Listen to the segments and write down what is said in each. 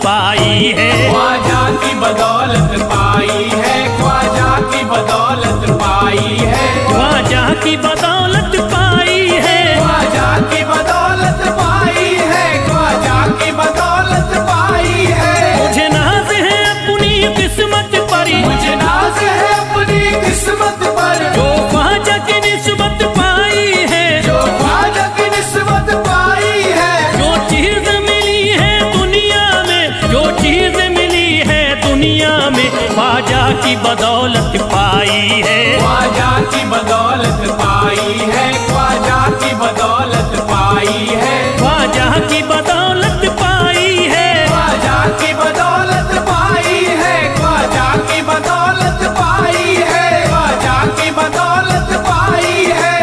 पाई है। ख्वाजा की बदौलत पाई है, ख्वाजा की बदौलत पाई है, ख्वाजा की बदौलत पाई है, ख्वाजा की बदौलत पाई है, ख्वाजा की बदौलत पाई है। मुझे नाज है अपनी किस्मत पर, मुझे नाज है अपनी किस्मत पर, जो ख्वाजा की निस्बत पाई है, जो ख्वाजा की निस्बत पाई है। जो चीज मिली है दुनिया में, जो चीज मिली है दुनिया में, ख्वाजा की बदौलत पाई है। ख्वाजा की बदौलत पाई है, ख्वाजा की बदौलत पाई है, ख्वाजा की बदौलत पाई है, ख्वाजा की बदौलत पाई है, ख्वाजा की बदौलत पाई है, ख्वाजा की बदौलत पाई है।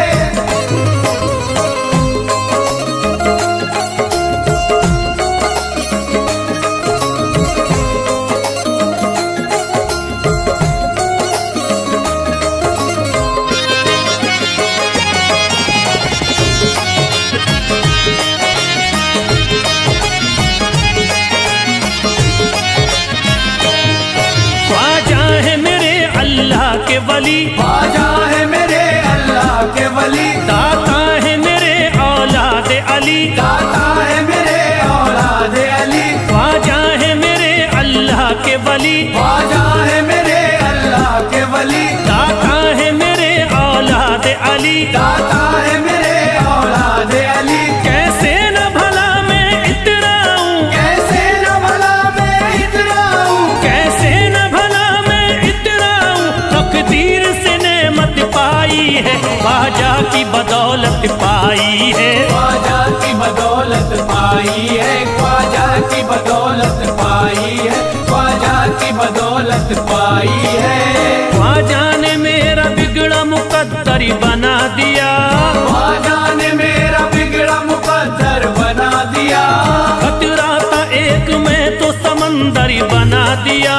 ख्वाजा है मेरे अल्लाह के वली, ख्वाजा है मेरे अल्लाह के वली, दाता है मेरे औलाद अली, दाता है मेरे औलाद अली, ख्वाजा है मेरे अल्लाह के वली, ख्वाजा है मेरे अल्लाह के वली, दाता है मेरे औलाद अली। दाता है मेरे औलाद अली। कैसे न भला मैं इतराऊं, कैसे न भला मैं इतराऊं, कैसे न भला मैं इतराऊं, तकदीर से नेमत पाई है, ख्वाजा की बदौलत पाई है। ख्वाजा की बदौलत पाई है, ख्वाजा की बदौलत पाई है, ख्वाजा की बदौलत पाई है। ख्वाजा ने मेरा बिगड़ा मुकद्दर बना दिया, ख्वाजा ने मेरा बिगड़ा मुकद्दर बना दिया, खतरा था एक मैं तो समंदर बना दिया।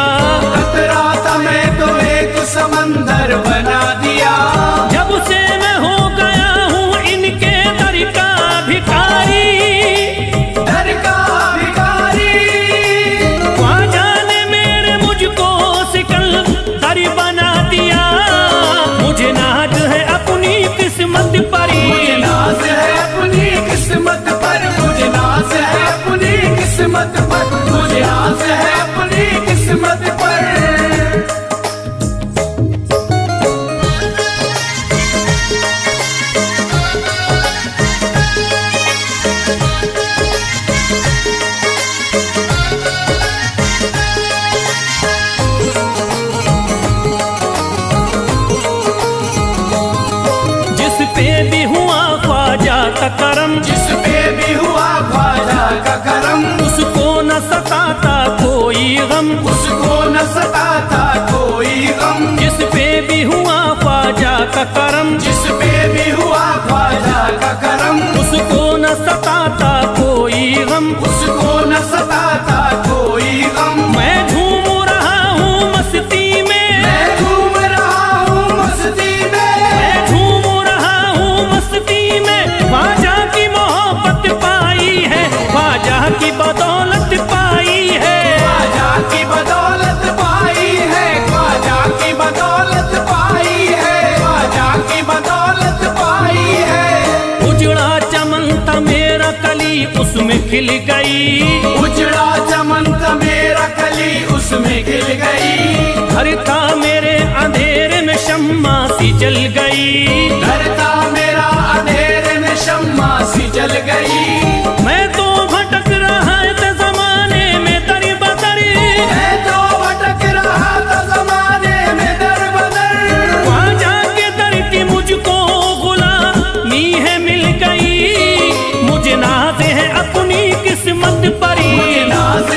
खतरा था मैं तो एक समंदर बना दिया। जब से मैं हो गया हूँ इनके दर का भिखारी, दर का भिखारी, ख्वाजा ने मेरे मुझको सिकंदर बना दिया। मुझे नाज है अपनी किस्मत पर, मुझे नाज है अपनी किस्मत पर, मुझे नाज है अपनी किस्मत पर, मुझे नाज है अपनी किस्मत पर। जिस पे भी हुआ ख्वाजा का करम, जिस पे भी हुआ ख्वाजा का करम, उसको न सताता कोई गम, उसको न सताता कोई गम। जिस पे भी हुआ ख्वाजा का करम, जिस पे भी हुआ ख्वाजा का करम, उसको न सताता कोई गम। उसको न सताता कोई गम। मैं झूम रहा हूँ मस्ती में, मैं झूम रहा हूँ मस्ती में, मैं झूम रहा हूँ मस्ती में, ख्वाजा की मोहब्बत पाई है, ख्वाजा की बदौलत पाई है। ख्वाजा की बदौलत पाई है, ख्वाजा की बदौलत पाई है, ख्वाजा की बदौलत पाई है। उजड़ा चमन था मेरा कली उसमें खिल गई, उजड़ा चमन था मेरा कली उसमें खिल गई। घर था मेरे अंधेरे में शम्मा सी जल गई, घर था मेरा अंधेरे में शम्मा सी जल गई। मैं तो भटक रहा था जमाने में दर बदर, मैं तो भटक रहा था जमाने में दर बदर। ख्वाजा के दर की मुझको गुलामी है मिल गई। मुझे नाज है अपनी किस्मत पर, मुझे नाज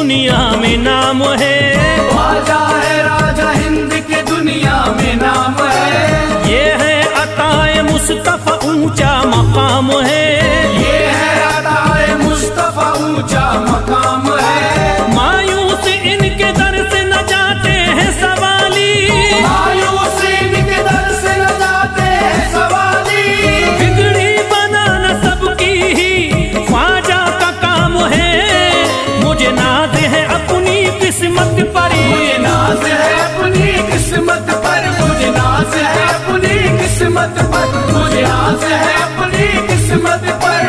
दुनिया में नाम है, ख्वाजा है राजा हिंद के दुनिया में नाम है। ये है अताए मुस्तफा ऊंचा मकाम है, ये है अताए मुस्तफा ऊंचा मकाम है। मायूस इनके दर से न जाते हैं सवाली, मायूस इनके दर से न जाते हैं सवाली। बिगड़ी बनाना सबकी ही ख्वाजा का काम है। मुझे नाज है अपनी किस्मत पर, मुझे नाज है अपनी किस्मत पर, मुझे नाज है अपनी किस्मत पर, मुझे नाज है अपनी किस्मत पर।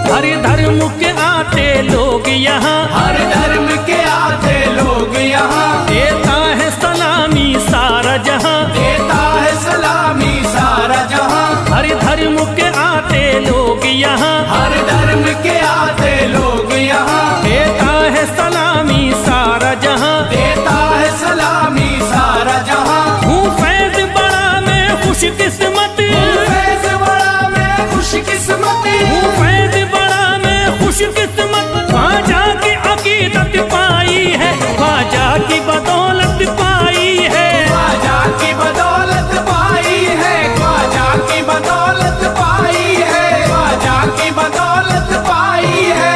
हर धर्म के आते लोग यहाँ, हर धर्म के आते लोग यहाँ, देता है सलामी सारा जहाँ, देता है सलामी सारा जहाँ। हर धर्म के आते लोग यहाँ, हर धर्म के आते लोग यहाँ, देता है सलामी सारा जहाँ, देता है सलामी सारा जहाँ। हूँ फैज बड़ा मैं खुशकिस्मत, फैज बड़ा मैं खुशकिस्मत, हूँ फैज बड़ा मैं खुशकिस्मत। ख्वाजा की अकीदत पाई है, ख्वाजा की बदौलत पाई है, ख्वाजा की बदौलत पाई है, ख्वाजा की बदौलत पाई है, ख्वाजा की बदौलत पाई है।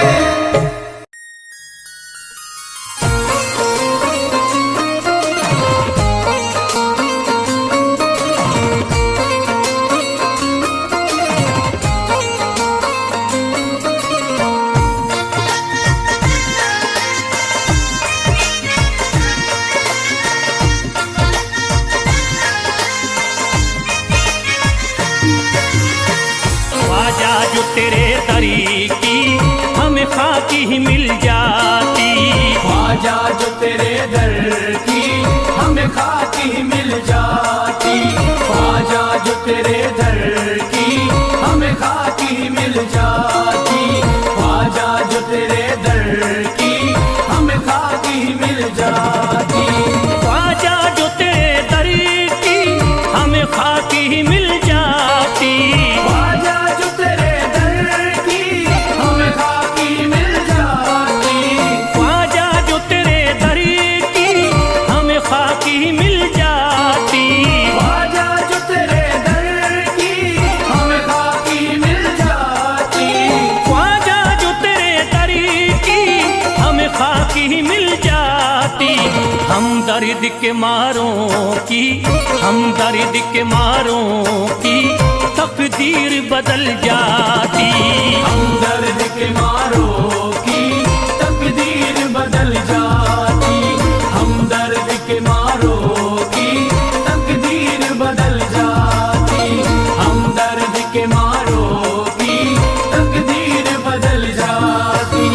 ख्वाजा जो तेरे दरी की हमें खाकी ही मिल जाती, ख्वाजा जो तेरे दर की हमें खाकी मिल जाती, ख्वाजा जो तेरे दर की हमें खाकी मिल जाती, ख्वाजा जो तेरे दर की हमें खाकी मिल जाती। ख्वाजा जो तेरे दरी की हमें खाकी ही मिल जाती, ख्वाजा जो तेरे दर की हमें खाकी मिल जाती, ख्वाजा जो तेरे दरी की हमें खाकी ही मिल जाती, ख्वाजा जो तेरे दर की हमें खाकी मिल जाती, ख्वाजा जो तेरे दरी की हमें खाकी ही मिल जाती। हम दर्द के मारों की, हम दर्द के मारों की तकदीर बदल जाती, हम दर्द के मारों की तकदीर बदल जाती, हम दर्द के मारों की तकदीर बदल जाती, हम दर्द के मारों की तकदीर बदल जाती।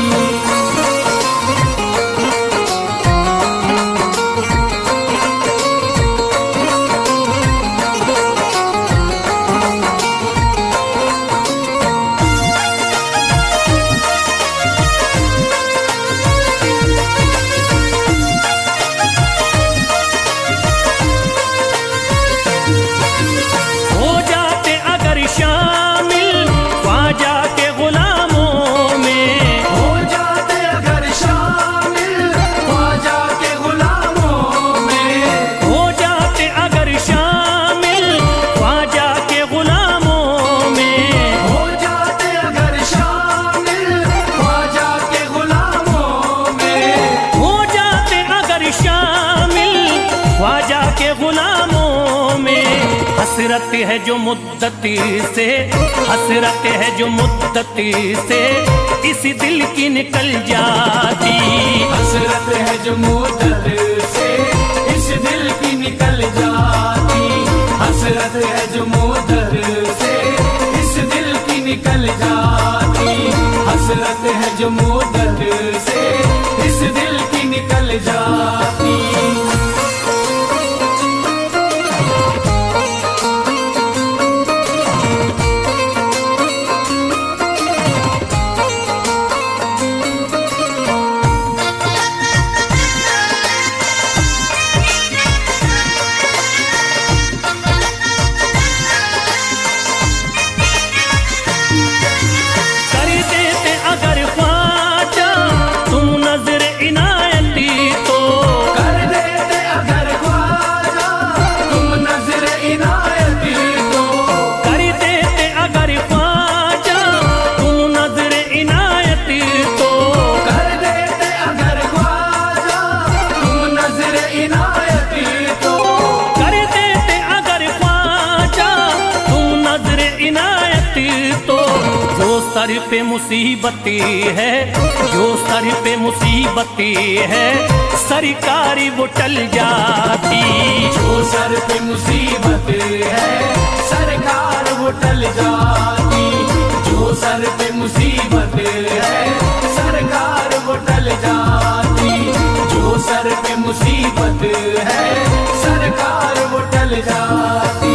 हो जाते अगर शामिल ख्वाजा के गुलामों में, हो जाते अगर शामिल ख्वाजा के गुलामों में, हो जाते अगर शामिल ख्वाजा के गुलामों में, हो जाते अगर शामिल ख्वाजा के गुलामों में, हो जाते अगर शामिल ख्वाजा के गुलामों में। हसरत है जो मुद्दती से, हसरत है जो मुद्दती से इस दिल की निकल जाती, हसरत है जो मुद्दत से इस दिल की निकल जाती, हसरत है जो मुद्दत से इस दिल की निकल जाती, हसरत है जो मुद्दत से इस दिल की निकल जाती। कर देते अगर ख्वाजा सर पे मुसीबतें है, जो सर पे मुसीबतें है, सरकारी वो टल जाती। जो सर पे मुसीबत है सरकार वो टल जाती। जो सर पे मुसीबत है सरकार वो टल जाती। जो सर पे मुसीबत है सरकार वो टल जाती।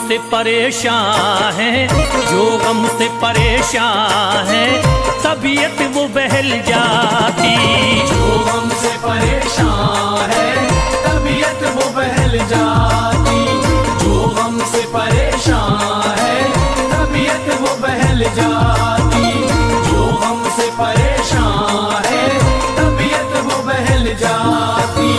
से परेशान है, जो गम से परेशान है, तबीयत वो बहल जाती। जो गम से परेशान है तबीयत वो बहल जाती। जो गम से परेशान है तबीयत वो बहल जाती। जो गम से परेशान है तबीयत वो बहल जाती।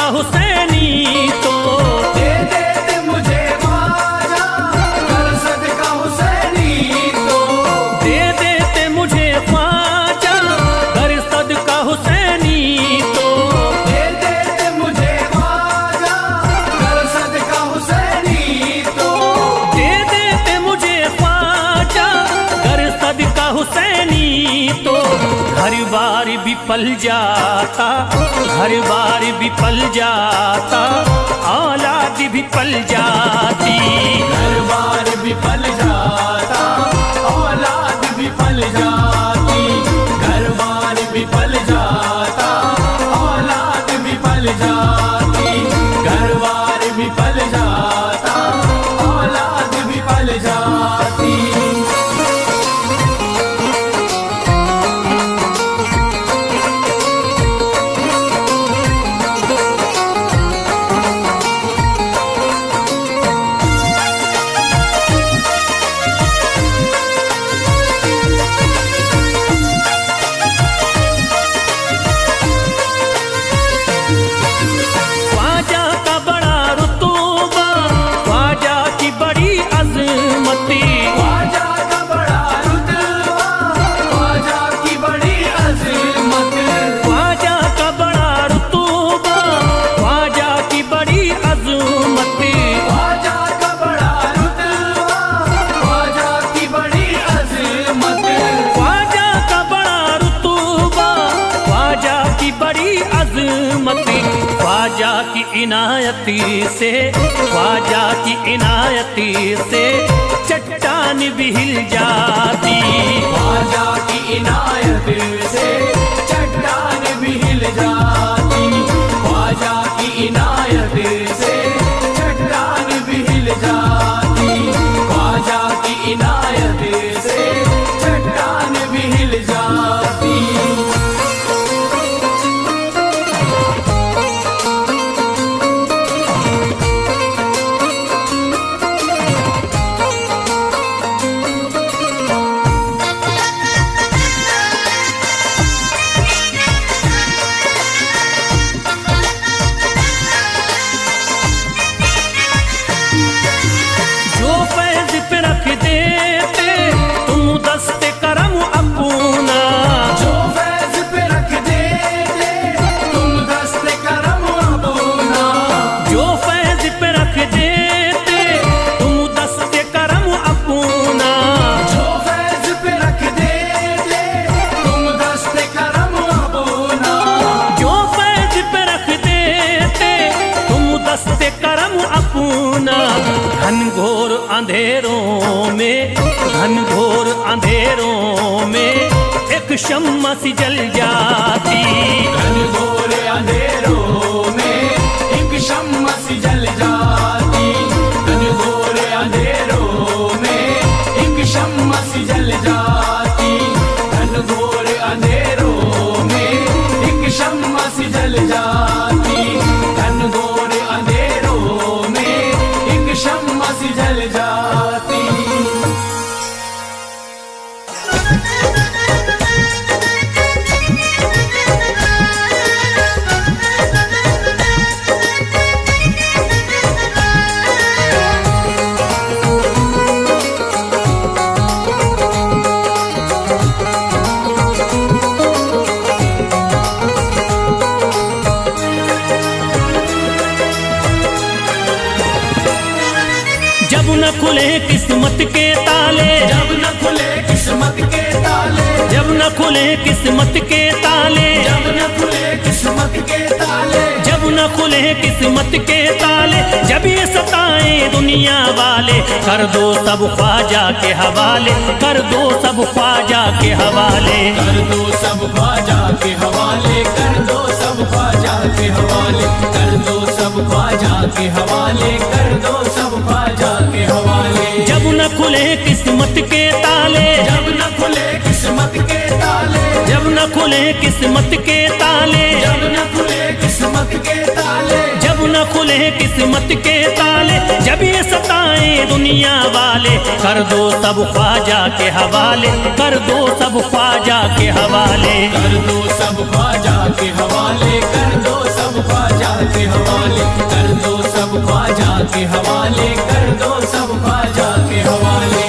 हुसैनी तो दे देते मुझे ख्वाजा कर सदका हुसैनी तो। दे देते मुझे ख्वाजा कर सदका हुसैनी तो। दे देते मुझे ख्वाजा कर सदका हुसैनी तो। दे देते मुझे ख्वाजा कर सदका हुसैनी तो। घर बार भी पल जाता, घर बार भी पल जाता, औलाद भी पल जाती। घर बार भी पल जाता औलाद भी पल जाती। घर बार भी पल जाता औलाद भी पल जाती। घर बार भी पल जाता औलाद भी पल जाती। ख्वाजा की इनायती से, ख्वाजा की इनायती से चट्टान भी हिल जाती। ख्वाजा की इनायत से चट्टान भी हिल जाती। ख्वाजा की इनायत से चट्टान भी हिल जाती। ख्वाजा की इनायत से चट्टान भी हिल जाती। अंधेरों में, घनघोर अंधेरों में एक शम्मा सी जल जाती। घनघोर अंधेरों में एक शम्मा सी जल जाती। घनघोर अंधेरों में एक शम्मा सी जल जाती। घनघोर अंधेरों में एक शम्मा सी जल जाती। घनघोर अंधेरों में एक शम्मा सी जल जाती। जब न खुले किस्मत के ताले, जब न खुले किस्मत के ताले, जब न खुले किस्मत के ताले, जब न खुले किस्मत के ताले, जब न खुले किस्मत के ताले, जब ये सताए दुनिया वाले, कर दो सब ख्वाजा के हवाले, कर दो सब ख्वाजा के हवाले। कर दो सब ख्वाजा के हवाले, कर दो सब ख्वाजा के हवाले, कर दो सब ख्वाजा के हवाले, कर दो सब ख्वाजा के हवाले। जब न खुले किस्मत के ताले, जब न खुले किस्मत के ताले, जब न खुले किस्मत के ताले, जब न खुले किस्मत के ताले, जब न खुले किस्मत के ताले, जब ये सताए दुनिया वाले, कर दो सब ख्वाजा के हवाले, कर दो सब ख्वाजा के हवाले। कर दो सब ख्वाजा के हवाले, कर दो सब ख्वाजा के हवाले, कर दो सब ख्वाजा के हवाले, कर दो सब ख्वाजा के हवाले।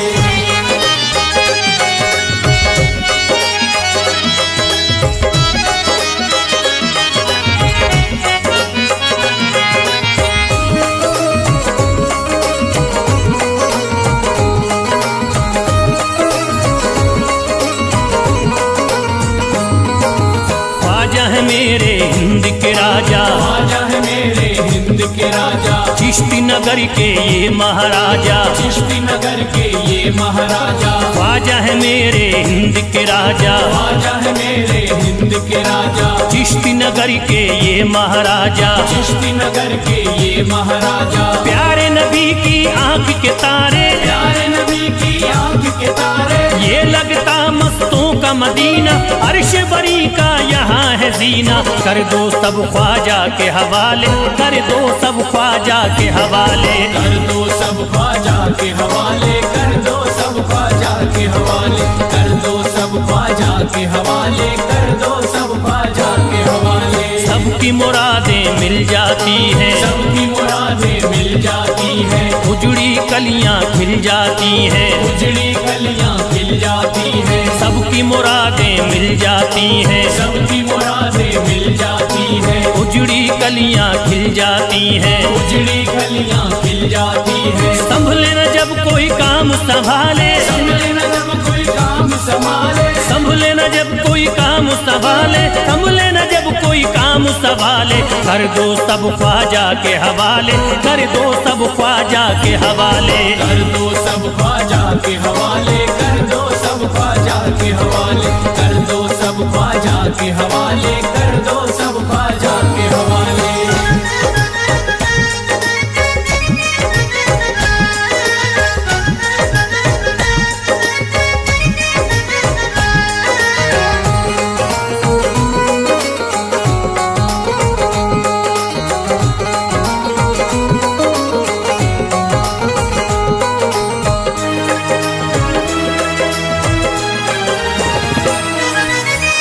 ख्वाजा है मेरे हिंद के राजा, ख्वाजा है मेरे हिंद के राजा, चिश्ती नगर के ये महाराजा, चिश्ती नगर के ये महाराजा। ख्वाजा है मेरे हिंद के राजा, ख्वाजा है मेरे हिंद के राजा, चिश्ती नगर के ये महाराजा। चिश्ती नगर के ये महाराजा। प्यारे नबी की आंख के तारे, प्यारे नबी की आंख के तारे, ये लगता मस्तों का मदीना, अर्श बरी का यहाँ है जीना। कर दो सब ख्वाजा के हवाले, कर दो सब ख्वाजा के हवाले। कर दो सब ख्वाजा के हवाले, कर दो सब ख्वाजा के हवाले, कर दो सब ख्वाजा के हवाले, कर दो सब ख्वाजा के हवाले। सबकी मुरादें मिल जाती हैं, सबकी मुरादें मिल जाती हैं, उजड़ी कलियां खिल जाती हैं, उजड़ी कलियां खिल जाती हैं। सबकी मुरादें मिल जाती हैं, सबकी मुरादें मिल जाती हैं, उजड़ी कलियां खिल जाती हैं। उजड़ी कलियां खिल जाती हैं। संभले न जब कोई काम संभाले, संभले न जब कोई काम संभाले, संभले न जब कोई काम संभाले, संभले न जब कोई काम संभाले। कर दो सब ख्वाजा के हवाले, कर दो सब ख्वाजा के हवाले। कर दो सब ख्वाजा के हवाले, कर दो सब ख्वाजा के हवाले, कर दो सब ख्वाजा के हवाले, कर दो सब ख्वाजा के हवाले।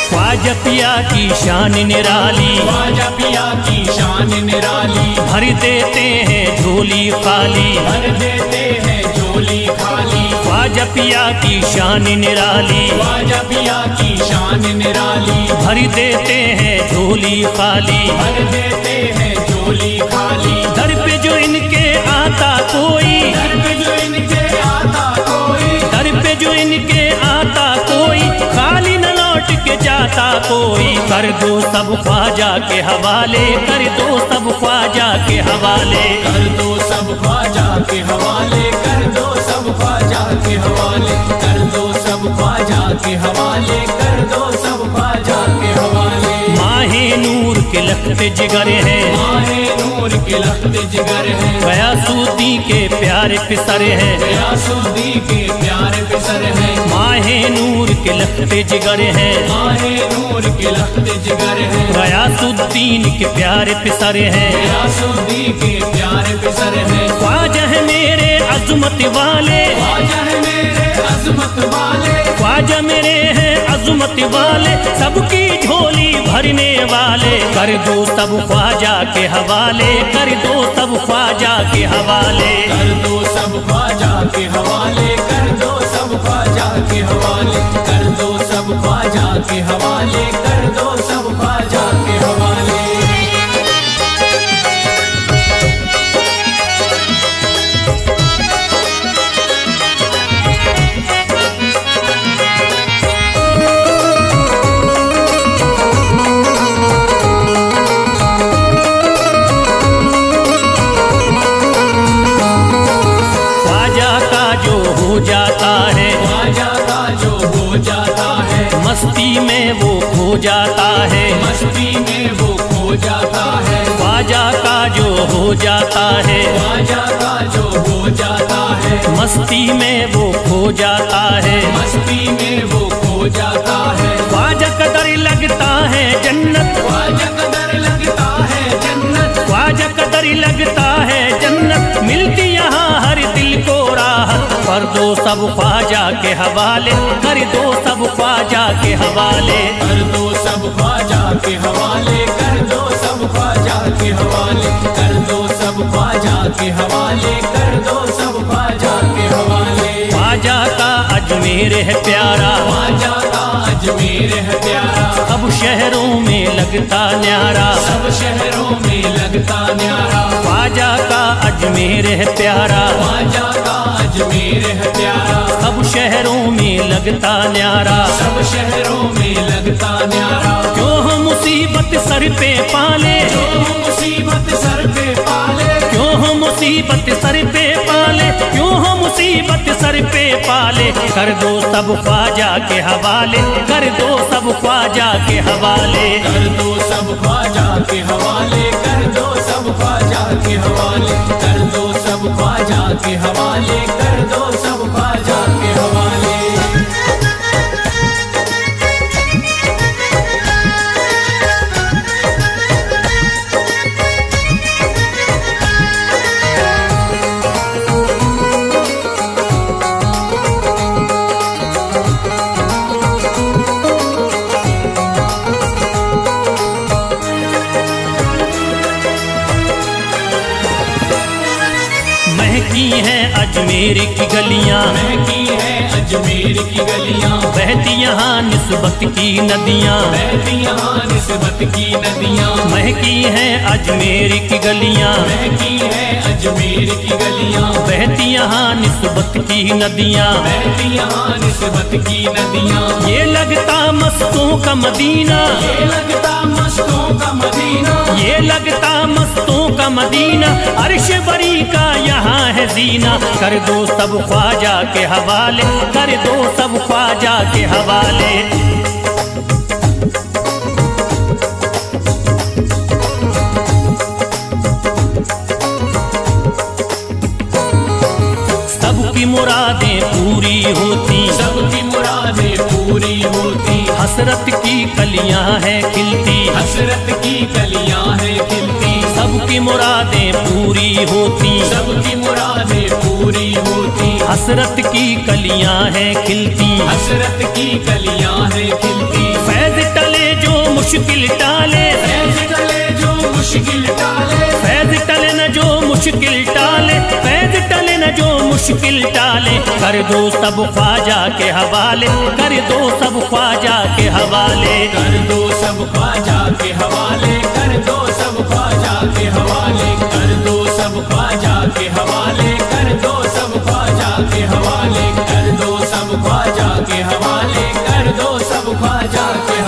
ख्वाजा पिया की शान निराली, ख्वाजा पिया की शान निराली, भर देते हैं झोली खाली, भर देते हैं झोली खाली। ख्वाजा पिया की शान निराली, ख्वाजा पिया की शान निराली, भर देते हैं झोली खाली, भर देते हैं झोली खाली। दर पे जो इनके आता कोई, दर पे जो इनके आता कोई, दर पे जो इनके आता कोई, खाली न लौट के जाता कोई, कर दो सब ख्वाजा के हवाले, कर दो सब ख्वाजा के हवाले। कर दो सब ख्वाजा के हवाले, कर दो सब ख्वाजा के हवाले, कर दो सब ख्वाजा के हवाले, कर दो सब ख्वाजा के हवाले। माहे नूर के लखते जिगर है, माहे नूर के लखते जिगर है, गयासुद्दीन के प्यारे पिसर है, गयासुद्दीन के प्यारे पिसर है। माहे नूर के लखते जिगर है, माहे नूर के लखते जिगर है, गयासुद्दीन के प्यारे पिसर है, गयासुद्दीन के प्यारे पिसर है। ख्वाजा है मेरे अज़मत वाले, ख्वाजा है मेरे अज़मत वाले, ख्वाजा मेरे हैं अज़मत वाले, सबकी झोली भरने वाले। कर दो सब ख्वाजा के हवाले, कर दो सब ख्वाजा के हवाले। कर दो सब ख्वाजा के हवाले, कर दो सब ख्वाजा के हवाले, कर दो सब ख्वाजा के हवाले, कर दो सब ख्वाजा के हवाले। जाता है ख्वाजा का जो हो जाता है, मस्ती में वो खो जाता है, मस्ती में वो खो जाता है। ख्वाजा का जो हो जाता है, ख्वाजा का जो हो जाता है, मस्ती में वो खो जाता है, मस्ती में वो खो जाता है। ख्वाजा कदर लगता है जन्नत, ख्वाजा कदर लगता है जन्नत, ख्वाजा कदर लगता है जन्नत, मिलती यहाँ हर दिल को राहत। कर दो सब ख्वाजा के हवाले, कर दो सब ख्वाजा के हवाले। कर दो सब ख्वाजा के हवाले, कर दो सब ख्वाजा के हवाले, कर दो सब ख्वाजा के हवाले, कर दो सब ख्वाजा के हवाले। ख्वाजा का अजमेर है प्यारा, ख्वाजा का अजमेर है प्यारा, सब शहरों में लगता न्यारा, सब शहरों में लगता न्यारा। ख्वाजा का अजमेर है प्यारा, ख्वाजा का अजमेर है प्यारा, सब शहरों में लगता न्यारा, सब शहरों में लगता न्यारा। क्यों हम मुसीबत सर पे पाले, जो मुसीबत सर पे पाले, क्यों हम मुसीबत सर पे पाले, क्यों हम मुसीबत सर पे पाले। कर दो सब ख्वाजा के हवाले, कर दो सब ख्वाजा के हवाले। कर दो सब ख्वाजा के हवाले, कर दो सब ख्वाजा के हवाले, कर दो सब ख्वाजा के हवाले, कर दो सब ख्वाजा के हवाले। महकी हैं अजमेर की गलियां, महकी है अजमेर की गलियां, बहती यहाँ निस्बत की नदियाँ, बहती यहाँ निस्बत की नदियां। महकी हैं अजमेर की गलियां, महकी है अजमेर की गलियां, बहती यहाँ निस्बत की नदियाँ, बहती यहाँ निस्बत की नदियां। ये लगता मस्तों का मदीना, ये लगता मस्तों का मदीना, ये लगता मस्तों का मदीना, अर्श बरी का यहाँ है जीना। कर दो सब ख्वाजा के हवाले, कर दो सब ख्वाजा के हवाले। सबकी मुरादें पूरी होती, सबकी मुरादें पूरी होती, हसरत की कलियां हैं खिलती, हसरत की कलियां हैं खिलती। सबकी मुरादें पूरी होती, सबकी मुरादें पूरी होती, हसरत की कलियां हैं खिलती, हसरत की कलियां हैं खिलती। फैज टले जो मुश्किल टाले, फैज टले जो मुश्किल टाले, फैज टले न जो मुश्किल टाले, फैज टले न जो मुश्किल टाले। कर दो सब ख्वाजा के हवाले, कर दो सब ख्वाजा के हवाले। कर दो सब ख्वाजा के हवाले, कर दो सब ख्वाजा के हवाले, कर दो सब ख्वाजा के हवाले, कर दो सब ख्वाजा के हवाले, कर दो सब ख्वाजा के हवाले, कर दो सब ख्वाजा के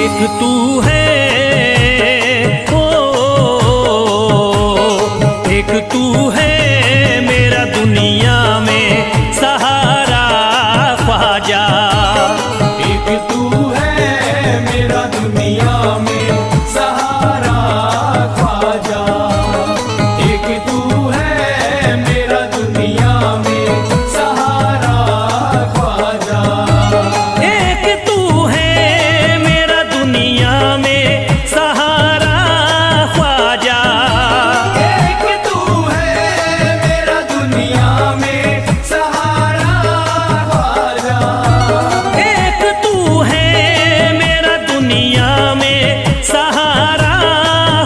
एक तू है, ओ एक तू है मेरा दुनिया में सहारा ख्वाजा। एक तू है मेरा दुनिया में सहारा ख्वाजा। एक तू है मेरा दुनिया में सहारा ख्वाजा। एक तू है मेरा दुनिया में सहारा ख्वाजा। एक तू है मेरा दुनिया में सहारा ख्वाजा। एक तू है मेरा दुनिया में सहारा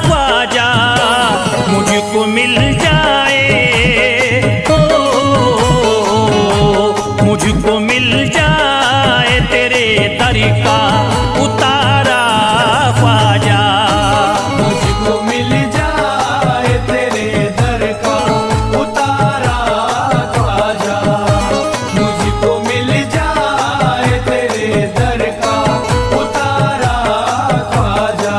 ख्वाजा। मुझको मिल जाए, ओ मुझको मिल जाए तेरे दर का उतारा ख्वाजा। मुझको मिल जाए तेरे दर का उतारा ख्वाजा। मुझको मिल जाए तेरे दर का उतारा ख्वाजा।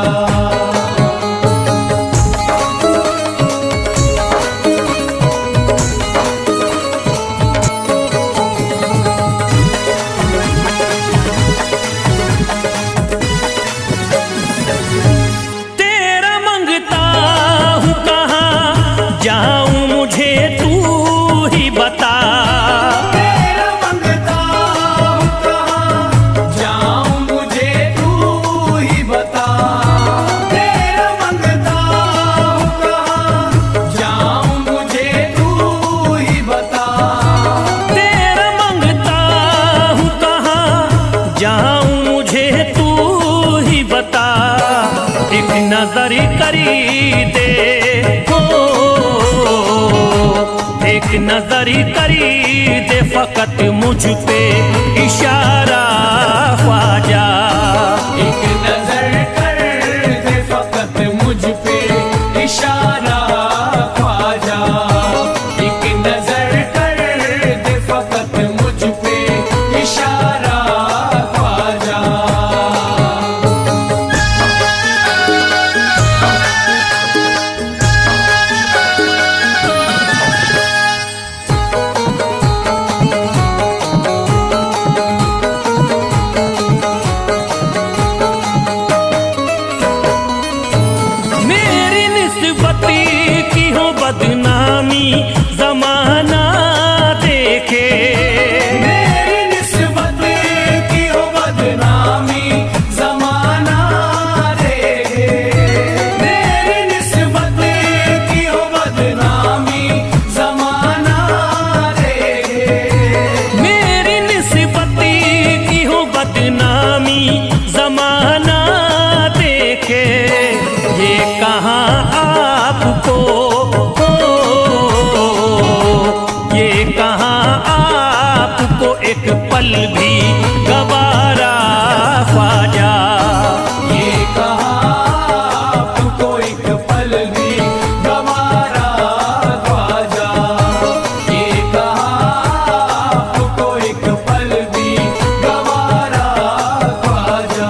तेरा मंगता हूँ कहाँ जाऊँ मुझे तू ही बता। तेरा मंगता हूँ कहाँ जाऊँ मुझे तू ही बता। तेरा मंगता हूँ कहाँ जाऊँ मुझे तू ही बता। तेरा मंगता हूँ कहाँ जाऊँ मुझे तू ही बता। एक नजर करी दे, हो एक नजर करी दे फकत मुझ पे इशारा ख्वाजा। एक नजर कर दे फकत मुझ पे इशारा ख्वाजा। एक नजर कर दे फकत मुझ पे इशारा ख्वाजा। मेरी निस्बती की हो बदनामी जमाना देखे। मेरी निस्बत की हो बदनामी जमाना देखे। मेरी निस्बत की हो बदनामी जमाना देखे। मेरी निस्बती की हो बदनामी जमाना देखे। ये कहाँ आपको, ये कहाँ आपको एक पल भी गवारा ख्वाजा। ये कहाँ आपको एक पल भी गवारा ख्वाजा। ये कहाँ आपको एक पल भी गवारा ख्वाजा।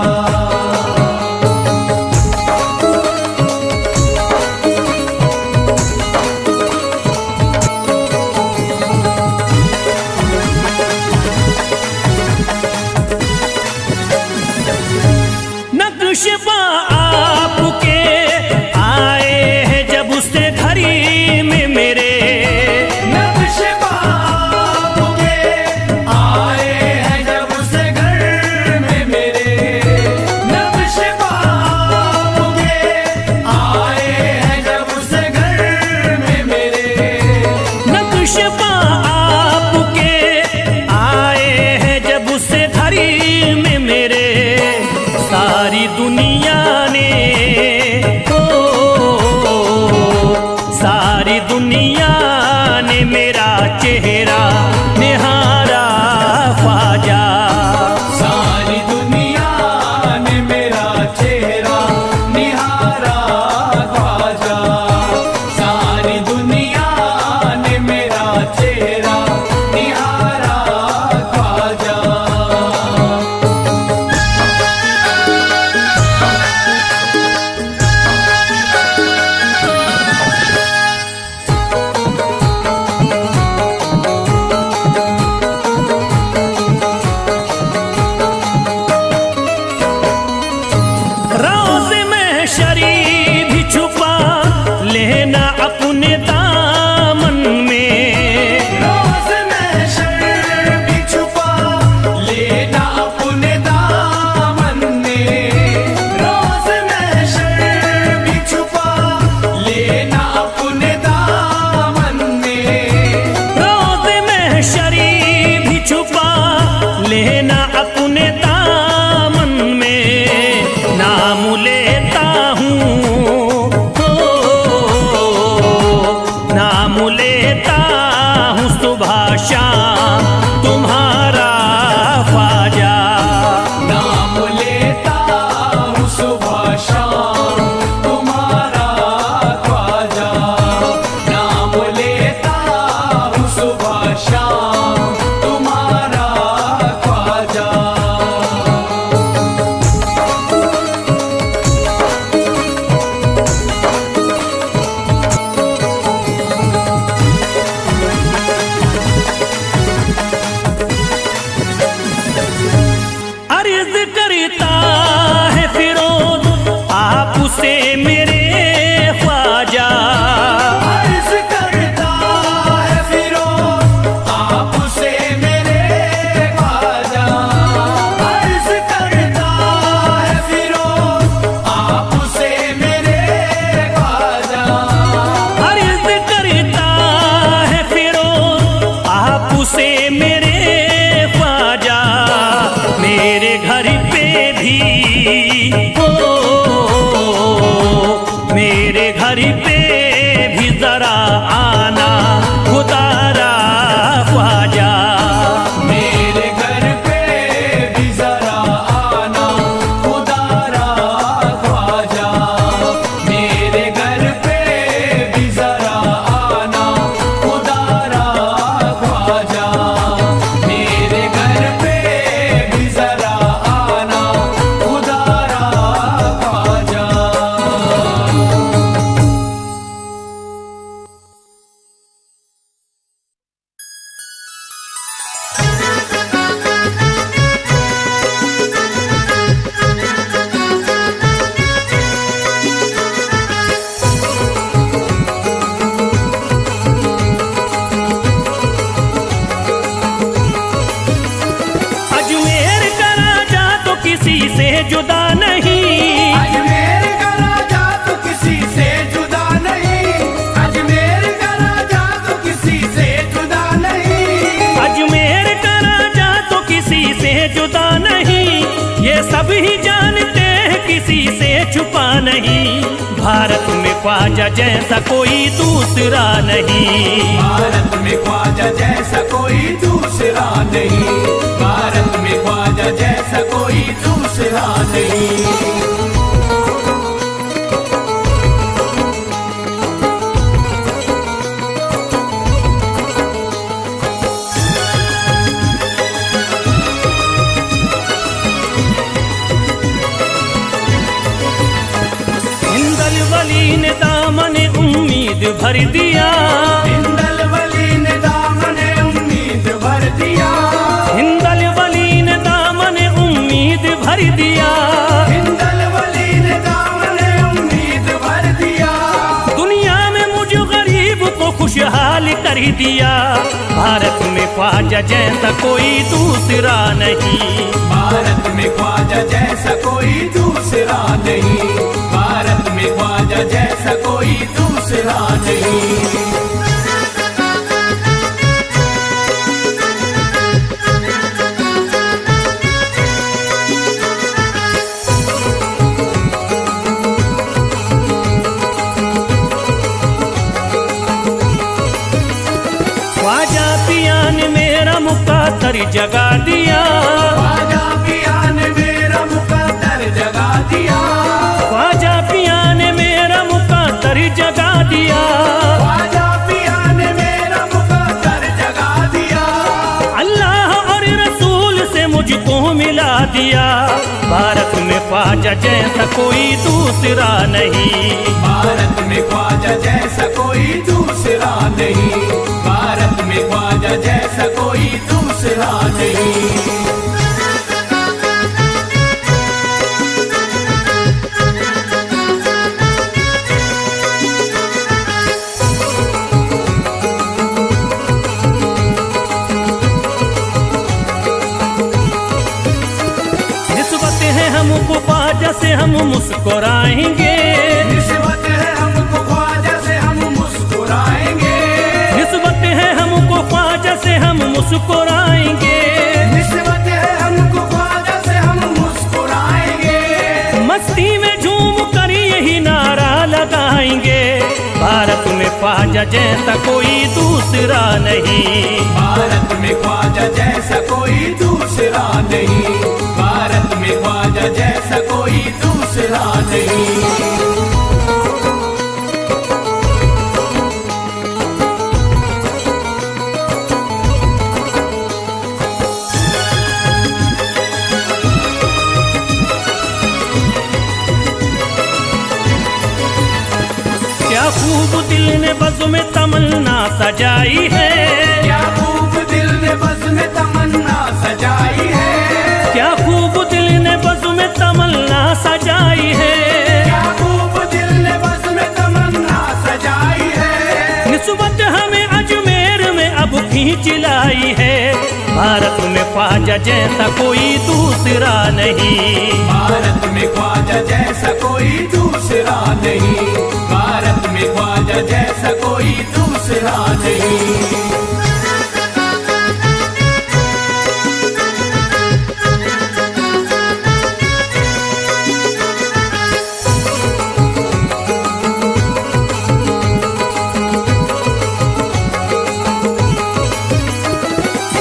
नक्शबा आपके आए हैं जब से घड़ी में मेरे। नक्शबा आपके आए हैं जब से घर में मेरे। नक्शबा आपके आए हैं जब से घर में मेरे। नक्शबा आपके आए हैं जब से घड़ी में मेरे। सारी दुनिया अर्ज करता है फिरोज आपसे मेरे ख्वाजा, अर्ज करता है फिरोज आपसे मेरे ख्वाजा, अर्ज करता है फिरोज आपसे मेरे ख्वाजा, अर्ज करता है फिरोज आपसे मेरे ख्वाजा, मेरे घर पे भी मेरे घर पे भी जरा आना खुदारा ख्वाजा, मेरे घर पे भी जरा आना खुदारा ख्वाजा, मेरे घर पे भी जरा आना खुदारा ख्वाजा, मेरे घर पे भी जरा आना खुदारा ख्वाजा। अजमेर का राजा तो किसी से जुदा नहीं, अजमेर का राजा तो किसी से जुदा नहीं, अजमेर का राजा तो किसी से जुदा नहीं, अजमेर का राजा तो किसी से जुदा नहीं, ये सब ही जानते हैं किसी से छुपा नहीं, भारत में ख्वाजा जैसा कोई दूसरा नहीं, भारत में ख्वाजा जैसा कोई दूसरा नहीं, भारत में ख्वाजा जैसा कोई दूसरा नहीं। हिंदल वली ने दामन उम्मीद भर दिया, हिंदल वली ने दामन उम्मीद भर दिया, हिंदल वली ने दामन उम्मीद भर दिया, हिंदल वली ने दामन उम्मीद भर दिया, दुनिया में मुझ गरीब को खुशहाल कर दिया, भारत में ख्वाजा जैसा कोई दूसरा नहीं, भारत में ख्वाजा जैसा कोई दूसरा नहीं, भारत में ख्वाजा जैसा कोई दूसरा नहीं। ख्वाजा पिया ने मेरा मुकद्दर जगा दिया, ख्वाजा पिया ने मेरा मुकद्दर जगा दिया, ख्वाजा पिया ने मेरा मुकद्दर जगा दिया, ख्वाजा पिया ने मेरा मुकद्दर जगा दिया, अल्लाह और रसूल से मुझको मिला दिया, भारत में ख्वाजा जैसा कोई दूसरा नहीं, भारत में ख्वाजा जैसा कोई दूसरा नहीं, भारत में ख्वाजा जैसा कोई दूसरा नहीं। निस्बत है हमको ख्वाजा से हम मुस्कुराएंगे, निस्बत है हमको ख्वाजा से हम मुस्कुराएंगे, निस्बत है हमको ख्वाजा से हम मुस्कुराएंगे, निस्बत है हमको ख्वाजा से हम मुस्कुराएंगे, मस्ती में झूम कर यही नारा लगाएंगे, भारत में ख्वाजा जैसा कोई दूसरा नहीं, भारत में ख्वाजा जैसा कोई दूसरा नहीं, भारत में ख्वाजा जैसा कोई दूसरा नहीं। क्या खूब दिल ने बज़्म में तमन्ना सजाई है, क्या खूब दिल ने बज़्म में तमन्ना सजाई है, क्या खूब दिल चिलाई है। भारत में ख्वाजा जैसा कोई दूसरा नहीं, भारत में ख्वाजा जैसा कोई दूसरा नहीं, भारत में ख्वाजा जैसा कोई दूसरा नहीं।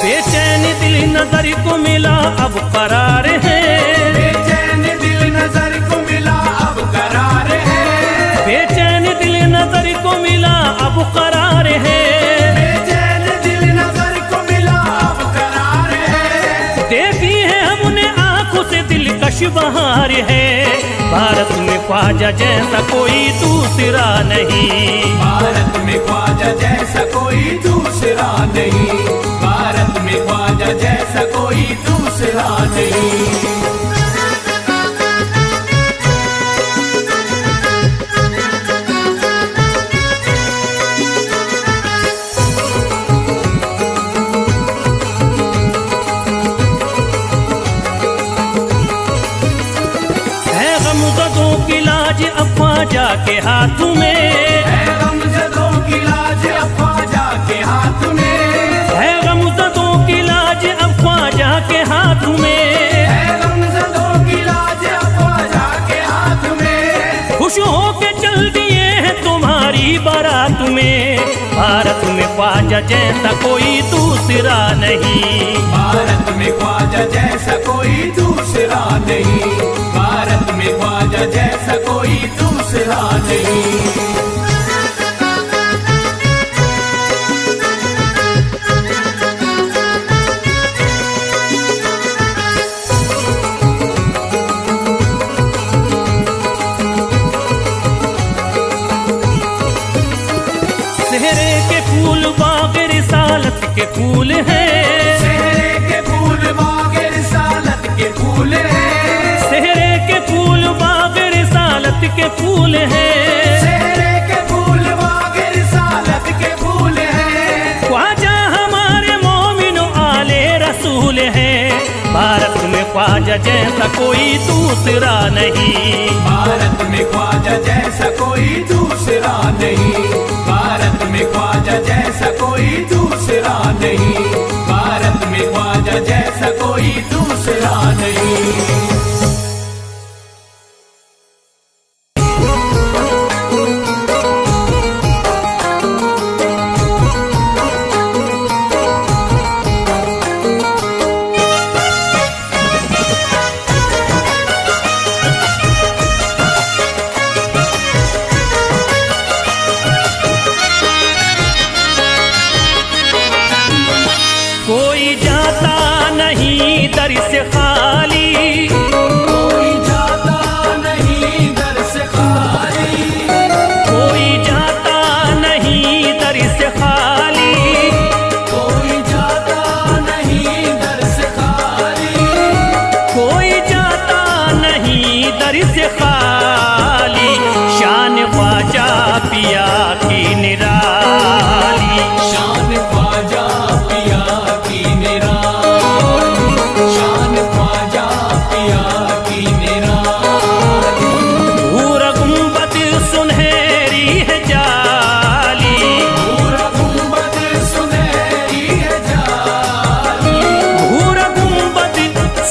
बेचैन दिल नजर को मिला अब करार है, बेचैन दिल नजर को मिला अब करार है, बेचैन दिल नजर को मिला अब करार है, बेचैन दिल नजर को मिला अब करार है। देखी है हमने आंखों से दिलकश बहार है। भारत में ख्वाजा जैसा कोई दूसरा नहीं, भारत में ख्वाजा जैसा कोई दूसरा नहीं, भारत में ख्वाजा जैसा कोई दूसरा नहीं। है गमज़दों की लाज अब ख्वाजा के हाथ में, है गमज़दों की लाज अब ख्वाजा के हाथ में, है गमज़दों की लाज अब ख्वाजा के हाथ में, है गमज़दों की लाज अब ख्वाजा के हाथ में। खुश होके चल दिए हैं तुम्हारी बारात में। भारत में ख्वाजा जैसा कोई दूसरा नहीं, भारत में ख्वाजा जैसा कोई दूसरा नहीं, भारत में ख्वाजा जैसा कोई दूसरा नहीं। सेहरे के फूल बाग रिसालत के फूल हैं, सेहरे के फूल बाग रिसालत के फूल हैं, सेहरे के फूल बाग रिसालत के फूल हैं, सेहरे के फूल बाग रिसालत के फूल हैं। ख्वाजा हमारे मोमिनो आले रसूल हैं। भारत में ख्वाजा जैसा कोई दूसरा नहीं, भारत में ख्वाजा जैसा कोई दूसरा नहीं, भारत में ख्वाजा जैसा कोई दूसरा नहीं, भारत में ख्वाजा जैसा कोई दूसरा नहीं। कोई जाता नहीं दर से खाली, कोई जाता नहीं दर से खाली, कोई जाता नहीं दर से खाली, कोई जाता नहीं दर से खाली, कोई जाता नहीं दर से खाली। शान ख्वाजा पिया की निराली, शान ख्वाजा पिया की निराली, शान ख्वाजा पिया की निराली। भूरा गुंबद सुनहरी है जाली, पूरा गुंबद सुनहरी है जाली, भूरा गुंबद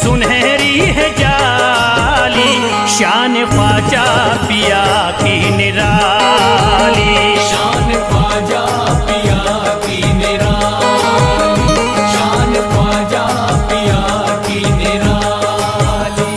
सुनहरी है जाली। शान ख्वाजा पिया की निराली, शान ख्वाजा पिया की निराली, शान ख्वाजा पिया की निराली।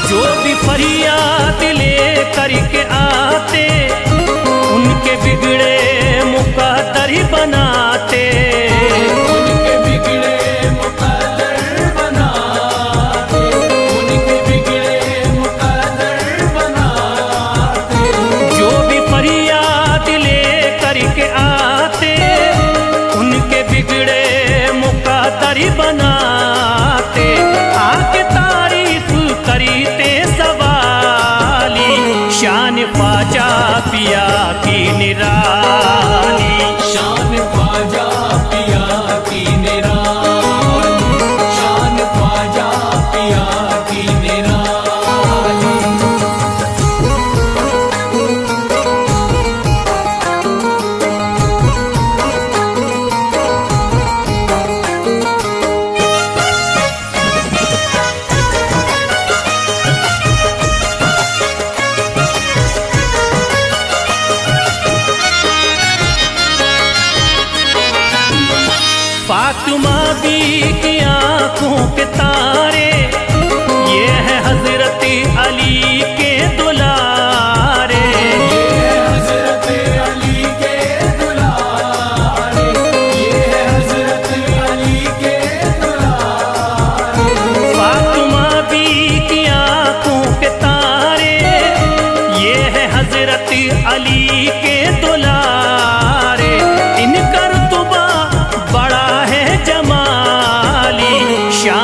जो भी फरियाद ले करके आते, उनके बिगड़े मुकद्दर बनाते, उनके बिगड़े मुकद्दर बनाते, उनके बिगड़े मुकद्दर बनाते। जो भी फरियाद ले करके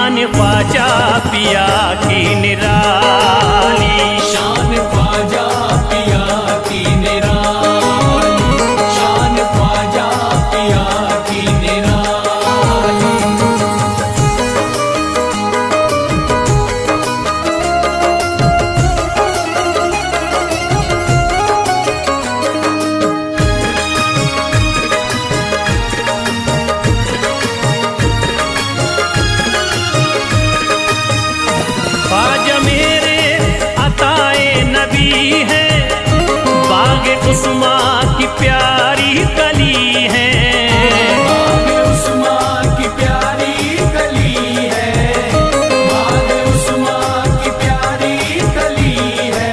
शान ख्वाजा पिया की निराली। शान ख्वाजा पिया की निराली, शान ख्वाजा पिया की निराली। ख्वाजा मेरे अताए नबी है, बाग उस्मा की प्यारी कली है। बाग उस्मा की प्यारी कली है, बाग उस्मा की प्यारी कली है।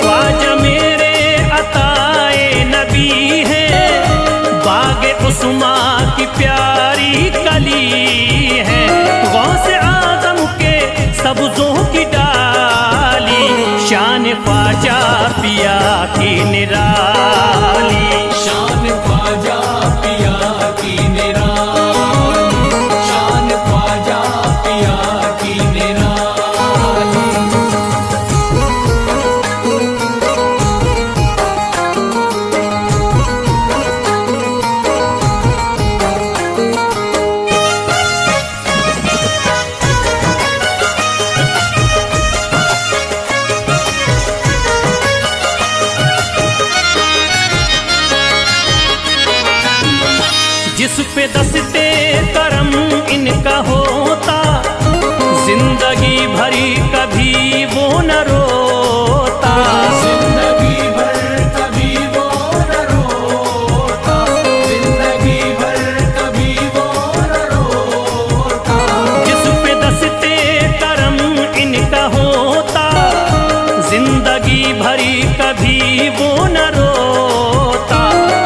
ख्वाजा मेरे अताए नबी है, बाग उस्मा की प्यारी कली है। गौसे आजम के सब्जों की डाली, शान ख्वाजा पिया की निराली। शान ख्वाजा पिया की निराली, शान ख्वाजा पिया की निराली। जिस पे दस्ते करम इनका होता, जिंदगी भरी कभी वो न रोता। जिंदगी भर कभी वो न रोता, जिंदगी भर कभी वो न रोता। जिस पे दस्ते करम इनका होता, जिंदगी भरी कभी वो न रोता।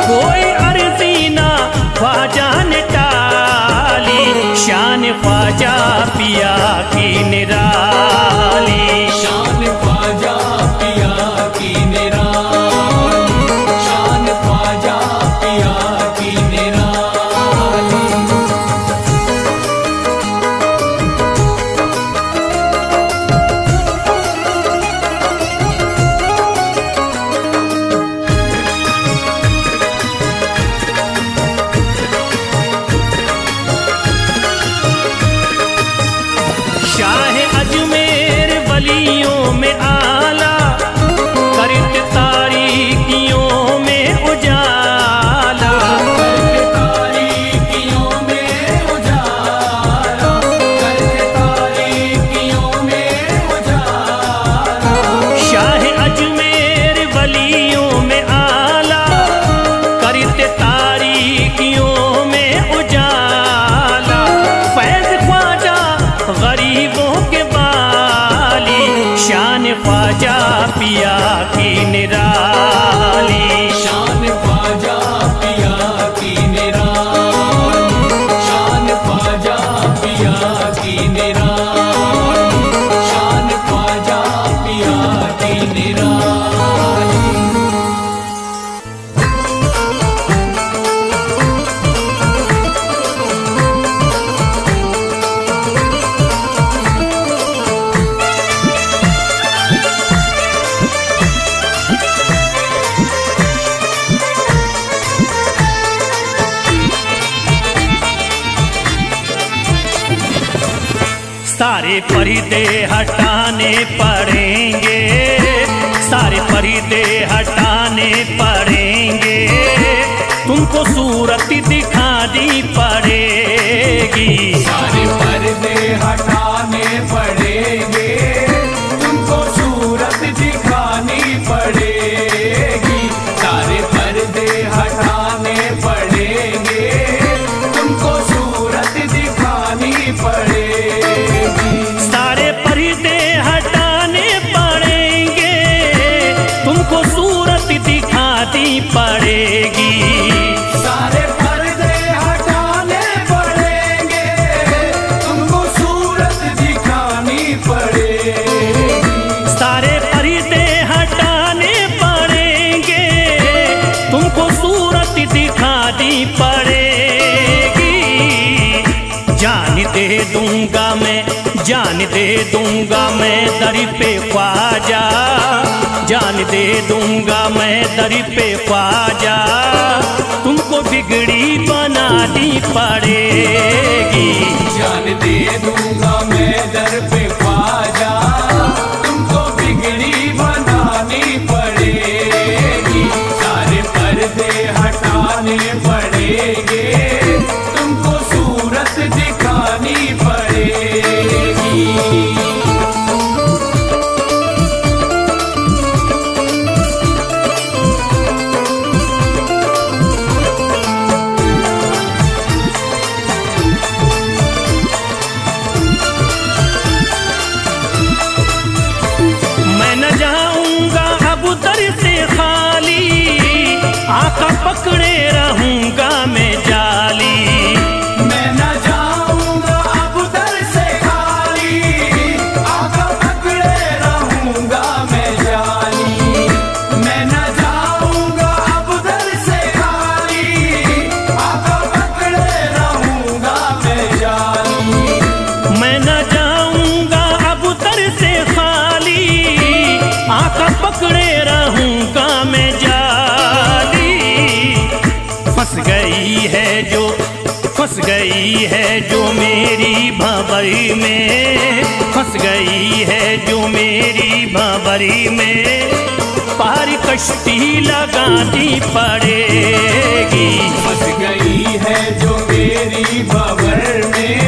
कोई अर्जी ना ख्वाजा ने टाली, शान ख्वाजा पिया की निराली। शान ख्वाजा पिया की निराली, शान ख्वाजा पिया की निराली। शाह अजमेर वलियों में आला, करते तारीकियों में उजाला। करके तारीकियों में उजाला, करके तारीकियों में उजाला। शाह अजमेर वलियों में आला, करते तारीकियों में उजाला। फैज ख्वाजा गरीबों के बाली, शान ख्वाजा पिया की निराली। शान ख्वाजा पिया की निराली, शान ख्वाजा पिया की निराली, शान ख्वाजा पिया की निराली। सारे पर्दे हटाने पड़ेंगे, सारे पर्दे हटाने पड़ेंगे। तुमको सूरत दिखानी पड़ेगी। सारे पर्दे हटाने पड़ेंगे, तुमको सूरत दिखानी पड़ेगी। सारे पर्दे हटाने पड़ेंगे, तुमको सूरत दिखानी पड़ेगी। सारे पर्दे हटाने पड़ेंगे, तुमको सूरत दिखानी पड़ेगी। सारे पर्दे हटाने पड़ेंगे, तुमको सूरत दिखानी पड़ेगी। सारे पर्दे हटाने पड़ेंगे, तुमको सूरत दिखानी पड़ेगी। जान दे दूंगा मैं मैं जान दे दूंगा मैं दर पे ख्वाजा, जान दे दूंगा मैं दर पे ख्वाजा, तुमको बिगड़ी बनानी पड़ेगी। जान दे दूंगा मैं दर पे ख्वाजा, तुमको बिगड़ी बनानी पड़ेगी। सारे पर्दे हटाने पड़ेंगे, तुमको सूरत दिखानी पड़ेगी। आका पकड़े रहूंगा मैं जाली, मैं न जाऊंगा अब दर से खाली। आका पकड़े रहूंगा मैं जाली, मैं न जाऊंगा अब दर से खाली। आका पकड़े रहूंगा मैं जाली, मैं न जाऊंगा अब दर से खाली, आका पकड़े रहूंगा मैं जाली। फंस गई है जो मेरी भंवरी में, फंस गई है जो मेरी भंवरी में, पार कश्ती लगानी पड़ेगी। फंस गई है जो मेरी भंवर में,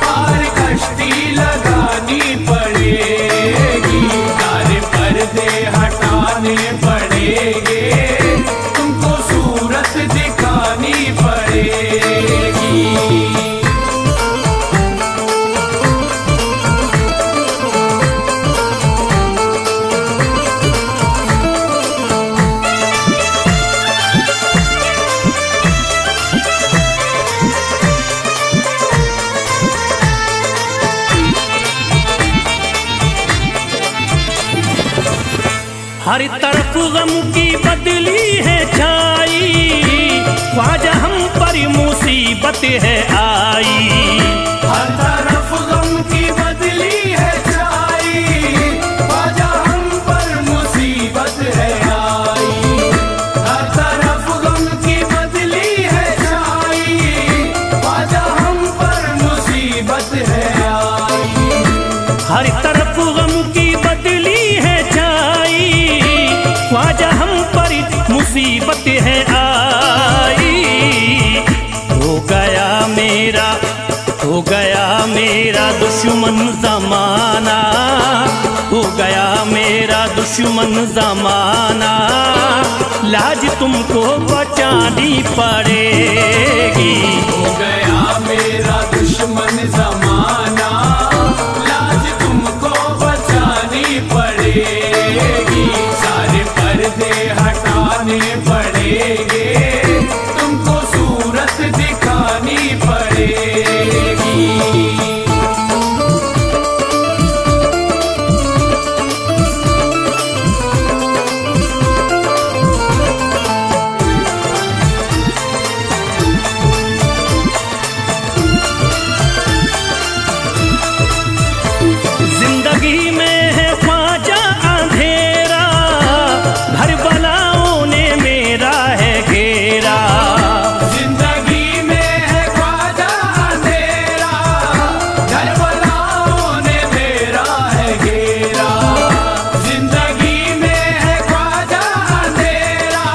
पार कश्ती लगानी पड़ेगी। सारे पर्दे हटाने पड़ेंगे, तुमको सूरत दिखानी पड़ेगी। हर तरफ गम की बदली है छाई, ख्वाजा हम पर मुसीबत है आई। हर तरफ गम की बदली है छाई, ख्वाजा हम पर मुसीबत है आई। हर तरफ गम की बदली है छाई, ख्वाजा हम पर मुसीबत है आई। हर तरफ गम की बदली है छाई, ख्वाजा हम पर मुसीबत है आई। हो गया मेरा दुश्मन ज़माना, हो गया मेरा दुश्मन ज़माना, लाज तुमको बचानी पड़ेगी। हो गया मेरा दुश्मन ज़माना, लाज तुमको बचानी पड़ेगी। सारे पर्दे हटाने पड़ेंगे, तुमको सूरत दिखानी पड़ेगी। जिंदगी में है ख्वाजा अंधेरा, घर बलाओं ने मेरा है घेरा। जिंदगी में है ख्वाजा अंधेरा, घर बलाओं ने मेरा है घेरा। जिंदगी में है ख्वाजा अंधेरा,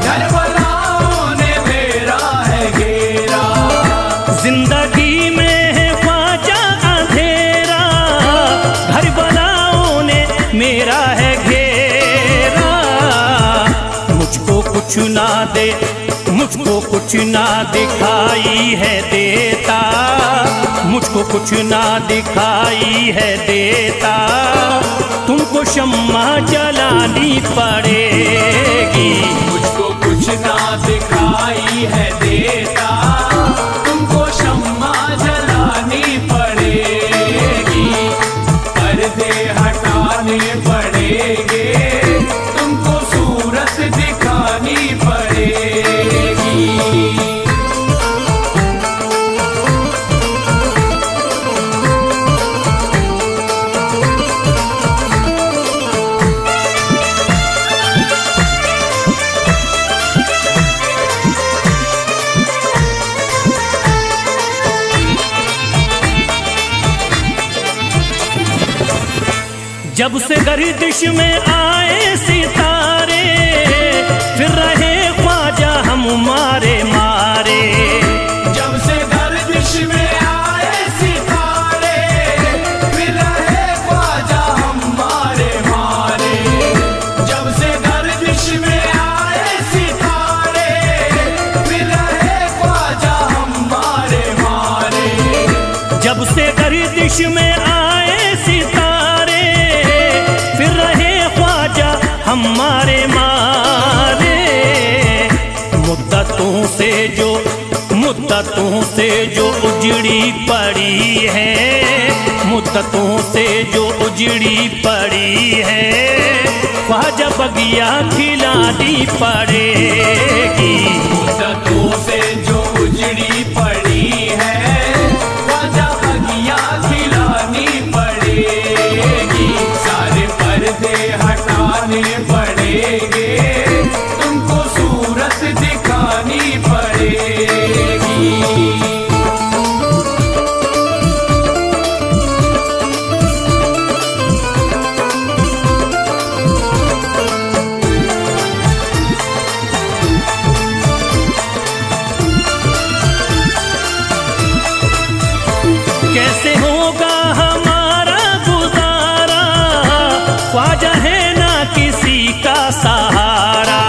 घर बलाओं ने मेरा है घेरा। जिंदगी में है ख्वाजा अंधेरा, घर बलाओं ने मेरा है घेरा। मुझको कुछ ना दे, मुझको कुछ ना दिखाई है देता, मुझको कुछ ना दिखाई है देता, तुमको शम्मा जलानी पड़ेगी। मुझको कुछ ना दिखाई है देता, तुमको शम्मा जलानी पड़ेगी। पर्दे हटाने पड़ेंगे, तुमको सूरत दिखानी पड़ेगी। जब से गर्दिश में आए सितारे, फिर रहे ख्वाजा हम मारे मारे। जब से गर्दिश में आए सितारे, फिर रहे ख्वाजा हम मारे मारे। जब से गर्दिश में आए सितारे, फिर रहे ख्वाजा हम मारे मारे। जब से गर्दिश में आए सितारे, फिर रहे ख्वाजा हमारे मारे। मुद्दतों से जो उजड़ी पड़ी है, मुद्दतों से जो उजड़ी पड़ी है, ख्वाजा बगिया खिलानी पड़ेगी। मुद्दतों से जो उजड़ी पड़ी है, ख्वाजा बगिया खिलानी पड़ेगी। सारे पर्दे हटाने पड़ेंगे, तुमको सूरत दिखानी पड़ेगी। कैसे होगा हमारा गुजारा, ख्वाजा है ना किसी का सहारा।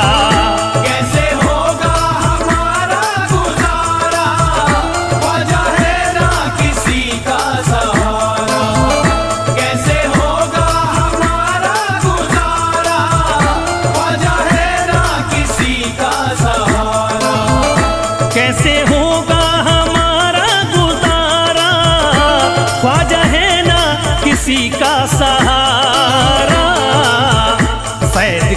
कैसे होगा हमारा गुजारा, ख्वाजा है ना किसी का सहारा। कैसे होगा हमारा गुजारा, ख्वाजा है ना किसी का सहारा। कैसे होगा हमारा गुजारा, ख्वाजा है ना किसी का सहारा। फैज़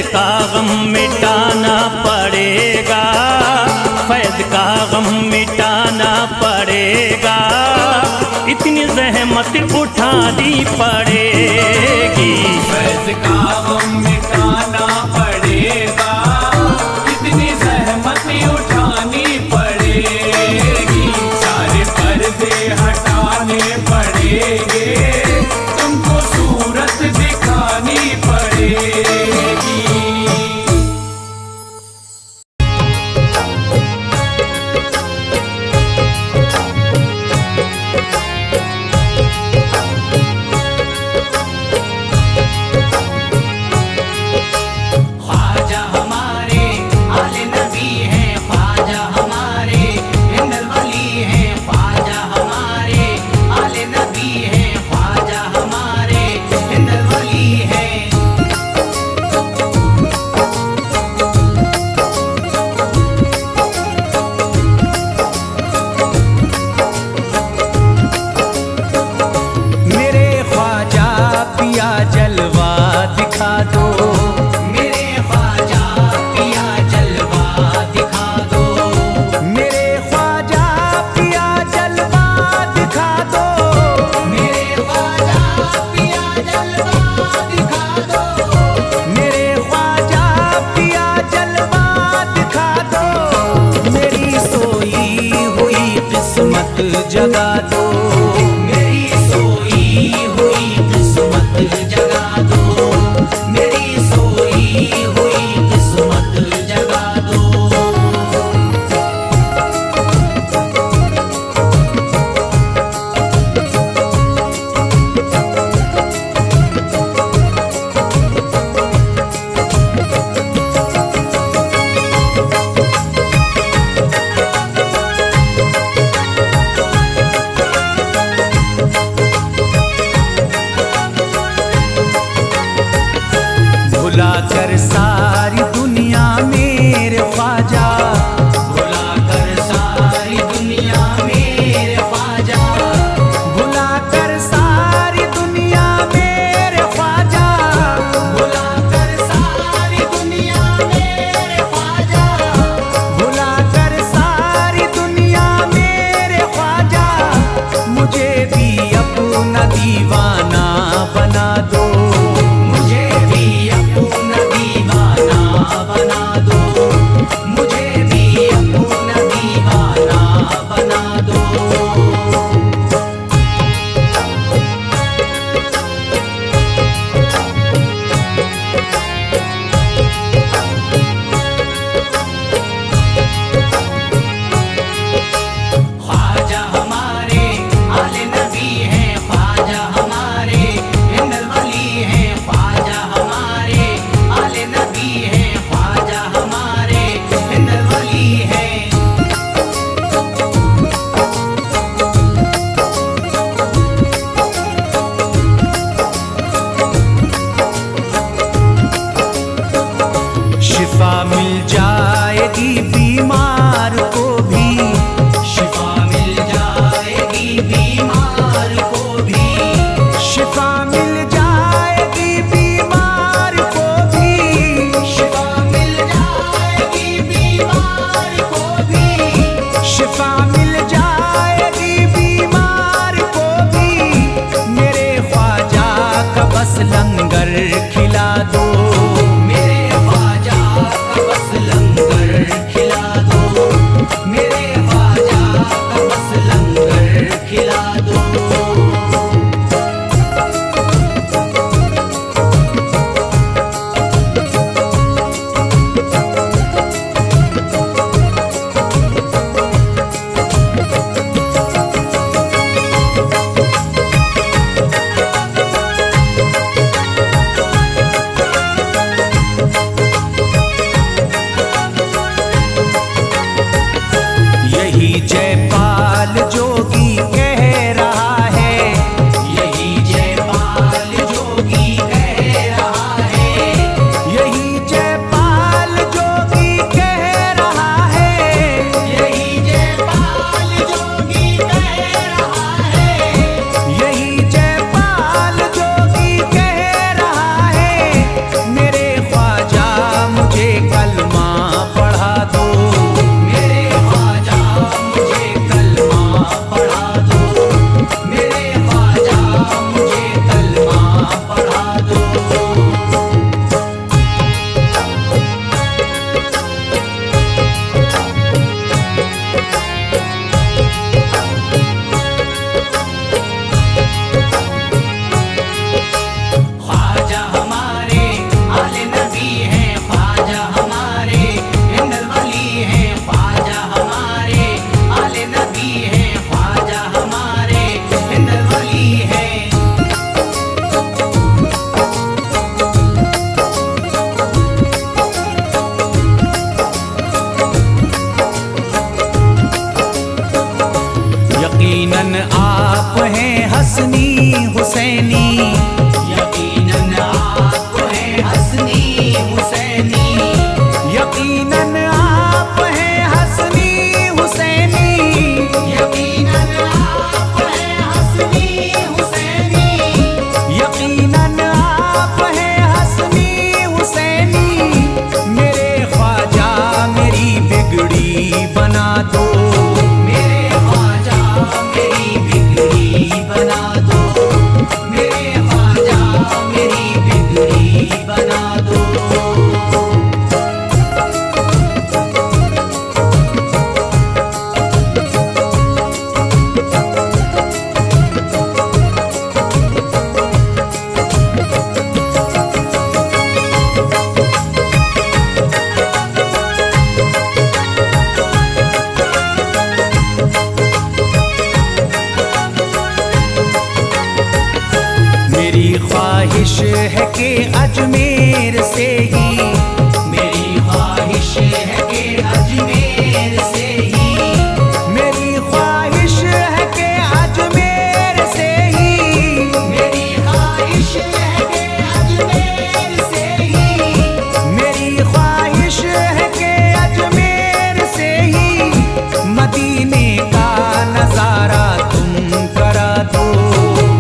का गम मिटाना पड़ेगा, फैज़ का गम मिटाना पड़ेगा। इतनी ज़हमत उठानी पड़ेगी। फैज़ का गम मिटाना पड़ेगा, इतनी ज़हमत उठानी पड़ेगी। सारे पर्दे हटाने पड़ेंगे, तुमको सूरत दिखानी पड़ेगी। ख्वाजा हमारे आले नबी हैं, ख्वाजा हमारे हिंदल वली हैं। ख्वाजा हमारे आले नबी हैं, ख्वाजा हमारे हिंदल वली हैं। मेरे ख्वाजा पिया जलवा दिखा दो, मेरे ख्वाजा पिया जलवा दिखा दो। मेरे ख्वाजा पिया जलवा दिखा दो। मेरे ख्वाजा पिया जलवा दिखा दो। मेरे ख्वाजा पिया जलवा दिखा दो। मेरी सोई हुई किस्मत जगा दो, मेरी सोई हुई किस्मत जगा दो। मेरी सोई हुई किस्मत जगा दो। बीमार को भी शिफा मिल जाएगी, बीमार को भी शिफा मिल जाएगी, बीमार को भी शिफा मिल जाएगी, बीमार को भी मेरे ख्वाजा का बस लंगर खिला दो, मेरे ख्वाजा का बस लंगर खिला दो, मेरे ख्वाजा का बस लंगर खिला दो। यही जयपाल जोगी कह रहा है, यही जयपाल जोगी कह रहा है, यही जयपाल जोगी कह रहा है, यही जयपाल जोगी कह रहा है, यही जयपाल जोगी कह रहा है, मेरे ख्वाजा मुझे कलमा पढ़ा दो, मेरे ख्वाजा मुझे कलमा पढ़ा दो, मेरे ख्वाजा मुझे कलमा पढ़ा दो। ख्वाजा हमारे आले नबी हैं, ख्वाजा हमारे हिंदल वली हैं, ख्वाजा हमारे आले नबी हैं, ख्वाजा हमारे हिंदल वली हैं। यकीनन आप हैं हसनी हुसैनी, यकीनन आप हैं हसनी हुसैनी, यकीनन आप हैं हसनी हुसैनी, यकीनन आप हैं हसनी हुसैनी, यकीनन आप हैं हसनी हुसैनी, मेरे ख्वाजा मेरी बिगड़ी बना दो, मेरे ख्वाजा मेरी बिगड़ी बना दो, मेरे ख्वाजा मेरी बिगड़ी बना दो। मेरी ख्वाहिश है कि अजमेर से ही, मेरी ख्वाहिश है कि अजमेर से ही, मेरी ख्वाहिश है कि अजमेर से ही, मेरी ख्वाहिश है कि अजमेर से ही, मेरी ख्वाहिश है कि अजमेर से ही मदीने का नजारा तुम करा दो,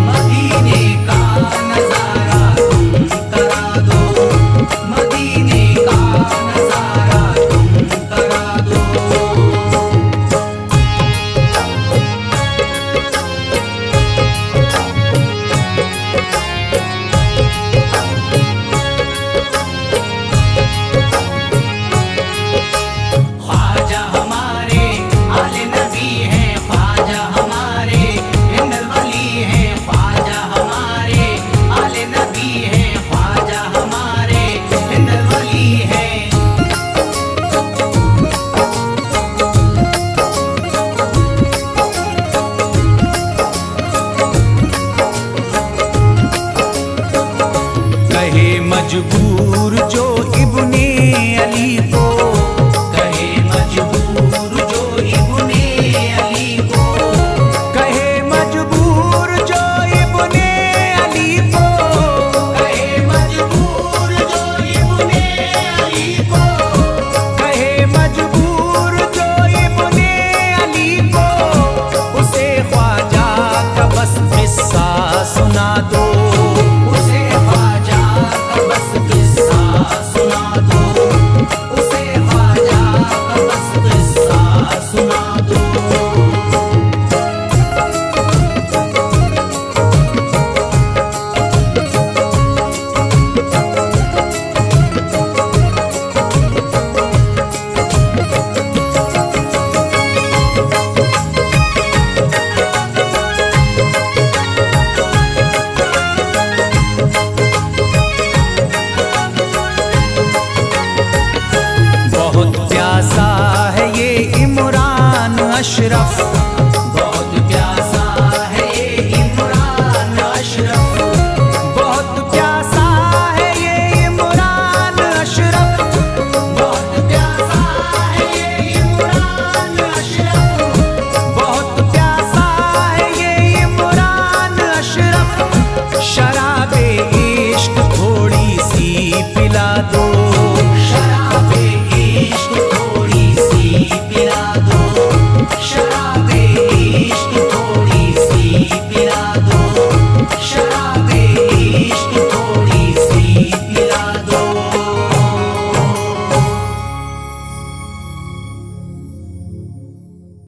मदीने का नजारा तुम करा दो, मदीने का नजारा तुम करा दो। ख्वाजा हमारे आले नबी हैं, ख्वाजा हमारे हिंदल वली हैं, ख्वाजा हमारे आले नबी हैं, ख्वाजा हमारे हिंदल वली हैं। कहे मजबूर जो